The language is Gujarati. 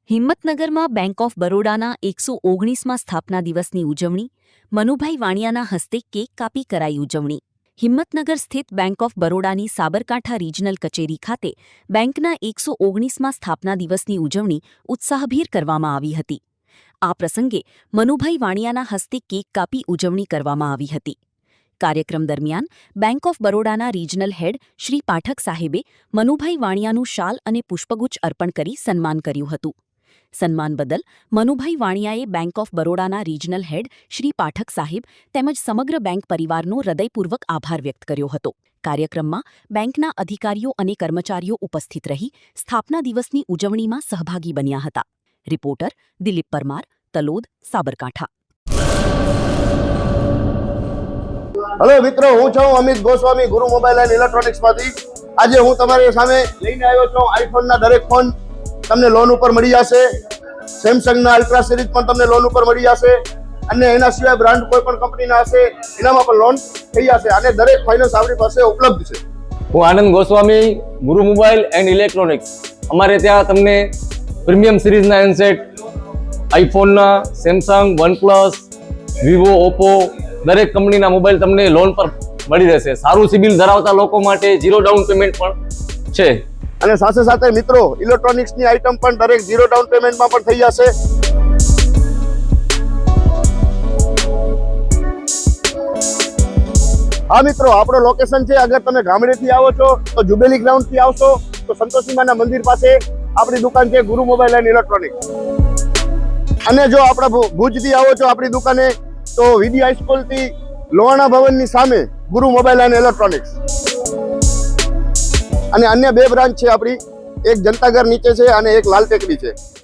હિંમતનગરમાં બેંક ઓફ બરોડાના 119માં સ્થાપના દિવસની ઉજવણી, મનુભાઈ વાણિયાના હસ્તે કેક કાપી કરાઈ ઉજવણી. હિંમતનગર સ્થિત બેંક ઓફ બરોડાની સાબરકાંઠા રિજનલ કચેરી ખાતે બેંકના 119માં સ્થાપના દિવસની ઉજવણી ઉત્સાહભેર કરવામાં આવી હતી. આ પ્રસંગે મનુભાઈ વાણિયાના હસ્તે કેક કાપી ઉજવણી કરવામાં આવી હતી. કાર્યક્રમ દરમિયાન બેંક ઓફ બરોડાના રિજનલ હેડ શ્રી પાઠક સાહેબે મનુભાઈ વાણિયાનું શાલ અને પુષ્પગુચ્છ અર્પણ કરી સન્માન કર્યું હતું. સન્માન બદલ મનુભાઈ વાણિયાએ બેંક ઓફ બરોડાના રિજનલ હેડ શ્રી પાઠક સાહેબ તેમજ સમગ્ર બેંક પરિવારનો હૃદયપૂર્વક આભાર વ્યક્ત કર્યો હતો. કાર્યક્રમમાં બેંકના અધિકારીઓ અને કર્મચારીઓ ઉપસ્થિત રહી સ્થાપના દિવસની ઉજવણીમાં સહભાગી બન્યા હતા. રિપોર્ટર દિલીપ પરમાર, તલોદ, સાબરકાંઠા. હેલો મિત્રો, હું છું અમિત ગોસ્વામી, ગુરુ મોબાઈલ એન્ડ ઇલેક્ટ્રોનિક્સમાંથી. આજે હું તમારી સામે લઈને આવ્યો છું આઈફોનના દરેક ફોન તમને લોન ઉપર મળી જશે. સેમસંગના અલ્ટ્રા સિરીઝ પણ તમને લોન ઉપર મળી જશે અને એના સિવાય બ્રાન્ડ કોઈ પણ કંપનીના હશે એનામાં પણ લોન થઈ જશે અને દરેક ફાઇનાન્સ આપણી પાસે ઉપલબ્ધ છે. હું આનંદ ગોસ્વામી, ગુરુ મોબાઈલ એન્ડ ઇલેક્ટ્રોનિક્સ. અમારે ત્યાં તમને પ્રીમિયમ સિરીઝના હેન્ડસેટ, આઈફોનના, સેમસંગ, વનપ્લસ, વિવો, ઓપ્પો દરેક કંપનીના મોબાઈલ તમને લોન પર મળી રહેશે. સારું સિબિલ ધરાવતા લોકો માટે 0 ડાઉન પેમેન્ટ પણ છે. અને સાથે સાથે મિત્રો ઇલેક્ટ્રોનિક્સની આઇટમ પણ દરેક 0 ડાઉન પેમેન્ટમાં પણ થઈ જશે. હા મિત્રો, આપણો લોકેશન છે, અગર તમે ગામડેથી આવો છો તો જુબેલી ગ્રાઉન્ડથી આવશો તો સંતોષીમાના મંદિર પાસે આપણી દુકાન છે ગુરુ મોબાઈલ એન્ડ ઇલેક્ટ્રોનિક્સ. અને જો આપણા ભુજથી આવો છો આપણી દુકાને તો વીડી હાઈસ્કૂલથી લોહાણા ભવનની સામે ગુરુ મોબાઈલ એન્ડ ઇલેક્ટ્રોનિક્સ. અને અન્ય 2 બ્રાન્ચ છે આપણી, એક જનતાગર નીચે છે અને એક લાલ ટેકરી છે.